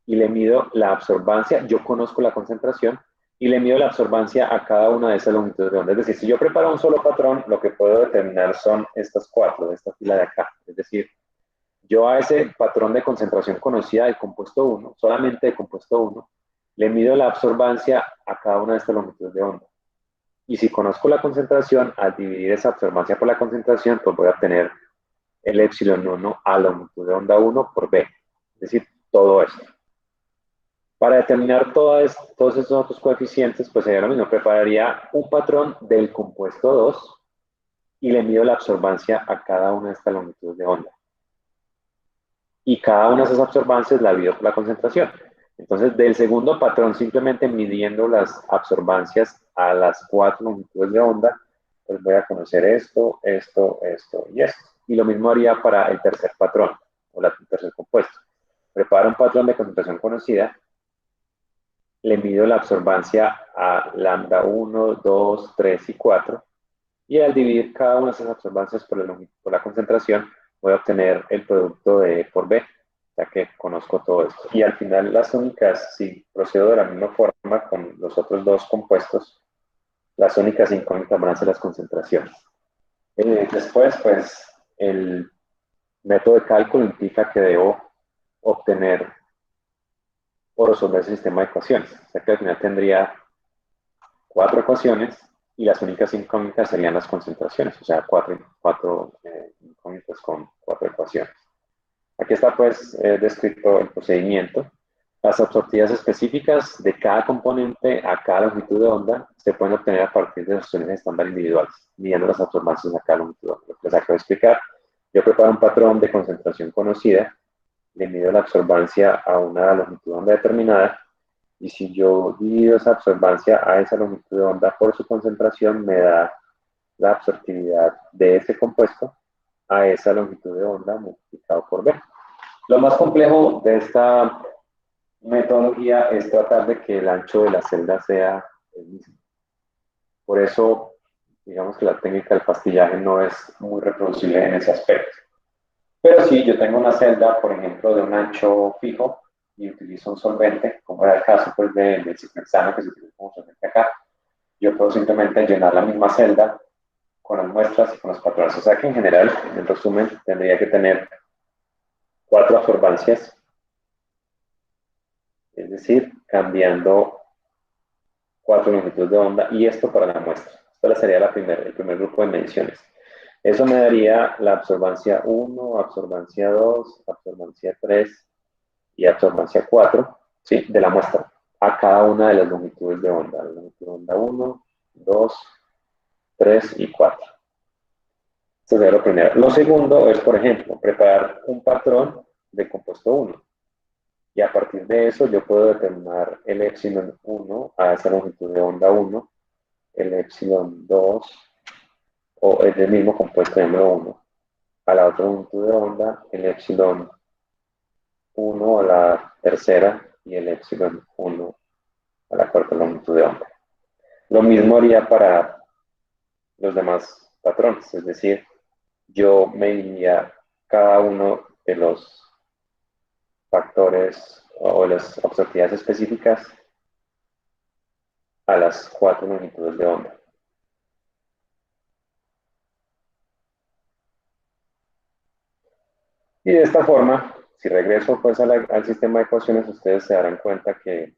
y le mido la absorbancia, yo conozco la concentración, y le mido la absorbancia a cada una de esas longitudes de onda. Es decir, si yo preparo un solo patrón, lo que puedo determinar son estas 4 de esta fila de acá. Es decir, Yo a ese patrón de concentración conocida del compuesto 1, solamente de compuesto 1, le mido la absorbancia a cada una de estas longitudes de onda. Y si conozco la concentración, al dividir esa absorbancia por la concentración, pues voy a obtener el epsilon 1 a longitud de onda 1 por B. Es decir, todo esto. Para determinar todos estos otros coeficientes, pues sería lo mismo. Prepararía un patrón del compuesto 2 y le mido la absorbancia a cada una de estas longitudes de onda. Y cada una de esas absorbancias la divido por la concentración. Entonces, del segundo patrón, simplemente midiendo las absorbancias a las 4 longitudes de onda, pues voy a conocer esto, esto, esto y esto. Y lo mismo haría para el tercer patrón, o el tercer compuesto. Preparo un patrón de concentración conocida, le mido la absorbancia a lambda 1, 2, 3 y 4, y al dividir cada una de esas absorbancias por la concentración, voy a obtener el producto de E por B, ya que conozco todo esto. Y al final las únicas, si procedo de la misma forma con los otros dos compuestos, las únicas incógnitas van a ser las concentraciones. Después, pues, el método de cálculo implica que debo obtener o resolver el sistema de ecuaciones. O sea que al final tendría 4 ecuaciones y las únicas incógnitas serían las concentraciones, o sea, cuatro incógnitas con 4 ecuaciones. Aquí está pues descrito el procedimiento. Las absortivas específicas de cada componente a cada longitud de onda se pueden obtener a partir de soluciones estándar individuales, midiendo las absorbancias a cada longitud de onda. Lo que les acabo de explicar, yo preparo un patrón de concentración conocida, le mido la absorbancia a una longitud de onda determinada, y si yo divido esa absorbancia a esa longitud de onda por su concentración, me da la absortividad de ese compuesto a esa longitud de onda multiplicado por B. Lo más complejo de esta metodología es tratar de que el ancho de la celda sea el mismo. Por eso, digamos que la técnica del pastillaje no es muy reproducible en ese aspecto. Pero si yo tengo una celda, por ejemplo, de un ancho fijo y utilizo un solvente, como era el caso pues, del ciclohexano que se utiliza como solvente acá, yo puedo simplemente llenar la misma celda con las muestras y con los patrones. O sea que en general, en resumen, tendría que tener 4 absorbancias, es decir, cambiando 4 longitudes de onda, y esto para la muestra. Esta sería el primer grupo de mediciones. Eso me daría la absorbancia 1, absorbancia 2, absorbancia 3 y absorbancia 4, ¿sí? De la muestra, a cada una de las longitudes de onda. La longitud de onda 1, 2, 3 y 4. Eso sería lo primero. Lo segundo es, por ejemplo, preparar un patrón de compuesto 1. Y a partir de eso yo puedo determinar el epsilon 1 a esa longitud de onda 1, el epsilon 2, o es del mismo compuesto número 1, a la otra longitud de onda, el epsilon 1 a la tercera y el epsilon 1 a la cuarta longitud de onda. Lo mismo haría para los demás patrones, es decir, yo mediría cada uno de los factores o las observaciones específicas a las 4 longitudes de onda. Y de esta forma, si regreso pues al sistema de ecuaciones, ustedes se darán cuenta que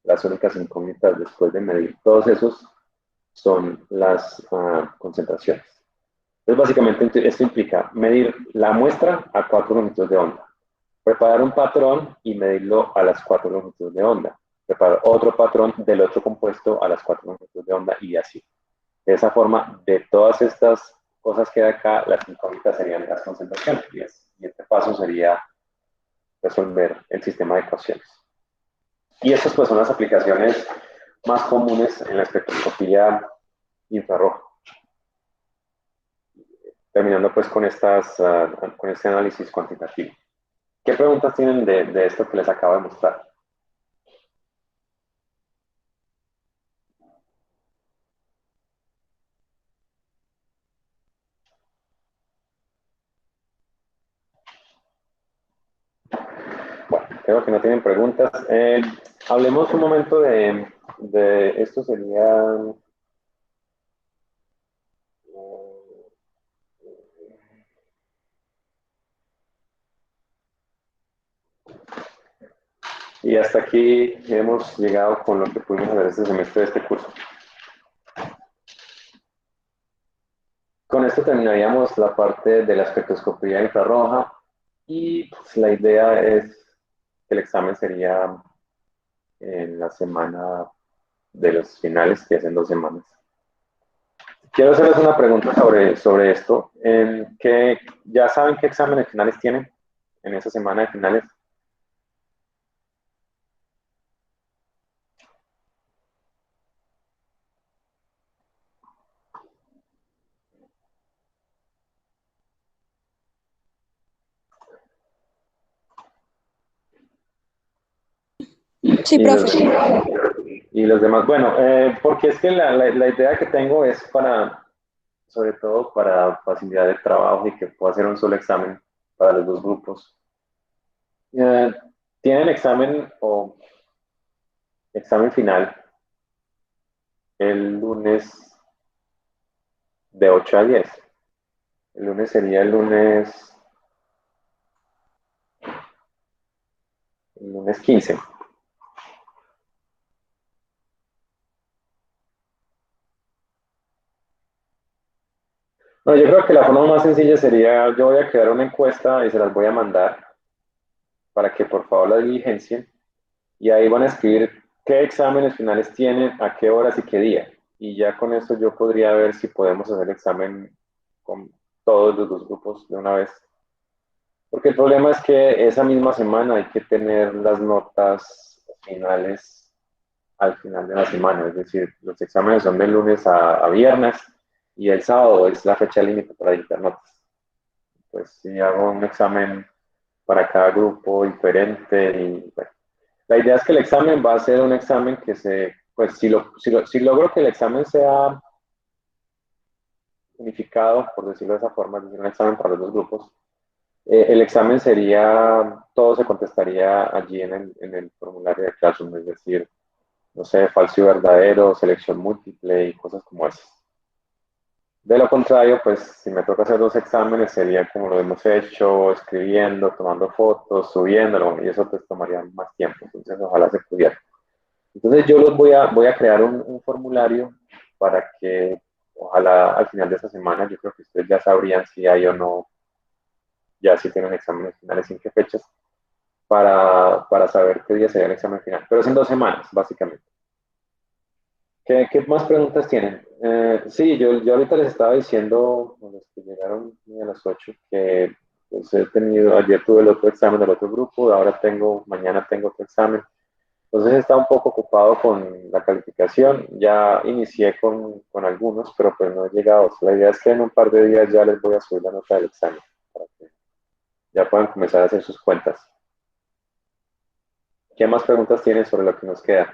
las únicas incógnitas después de medir todos esos son las concentraciones. Entonces, básicamente, esto implica medir la muestra a 4 longitudes de onda, preparar un patrón y medirlo a las 4 longitudes de onda, preparar otro patrón del otro compuesto a las 4 longitudes de onda y así. De esa forma, de todas estas cosas que hay acá, las incógnitas serían las concentraciones. Y este paso sería resolver el sistema de ecuaciones. Y estas pues son las aplicaciones más comunes en la espectroscopía infrarroja. Terminando pues con este análisis cuantitativo. ¿Qué preguntas tienen de esto que les acabo de mostrar? Bueno, creo que no tienen preguntas. Hablemos un momento de esto sería Y hasta aquí hemos llegado con lo que pudimos hacer este semestre de este curso. Con esto terminaríamos la parte de la espectroscopía infrarroja y pues, la idea es que el examen sería en la semana de los finales, que hacen 2 semanas. Quiero hacerles una pregunta sobre esto. ¿Ya saben qué exámenes finales tienen en esa semana de finales? Sí, Y los, profe. y los demás. Bueno, porque es que la idea que tengo es sobre todo para facilidad de trabajo y que pueda hacer un solo examen para los dos grupos. Eh, Tienen examen final el lunes de 8 a 10. El lunes sería el lunes 15. No, yo creo que la forma más sencilla sería, yo voy a crear una encuesta y se las voy a mandar para que por favor la diligencien y ahí van a escribir qué exámenes finales tienen, a qué horas y qué día. Y ya con eso yo podría ver si podemos hacer el examen con todos los dos grupos de una vez. Porque el problema es que esa misma semana hay que tener las notas finales al final de la semana. Es decir, los exámenes son de lunes a viernes y el sábado es la fecha límite para dictar notas. Pues si hago un examen para cada grupo diferente y bueno, la idea es que el examen va a ser un examen que pues si logro que el examen sea unificado, por decirlo de esa forma, es decir, un examen para los dos grupos, el examen todo se contestaría allí en el formulario de Classroom, es decir, no sé, falso y verdadero, selección múltiple y cosas como esas. De lo contrario, pues si me toca hacer 2 exámenes, sería como lo hemos hecho, escribiendo, tomando fotos, subiéndolo, y eso pues tomaría más tiempo, entonces ojalá se pudiera. Entonces yo voy a crear un formulario para que ojalá al final de esta semana, yo creo que ustedes ya sabrían si hay o no, ya si tienen exámenes finales y en qué fechas, para saber qué día sería el examen final. Pero es en 2 semanas, básicamente. ¿Qué más preguntas tienen? Sí, yo ahorita les estaba diciendo, a los que llegaron a las 8, que pues, ayer tuve el otro examen del otro grupo, mañana tengo otro examen. Entonces está un poco ocupado con la calificación. Ya inicié con algunos, pero pues no he llegado. La idea es que en un par de días ya les voy a subir la nota del examen para que ya puedan comenzar a hacer sus cuentas. ¿Qué más preguntas tienen sobre lo que nos queda?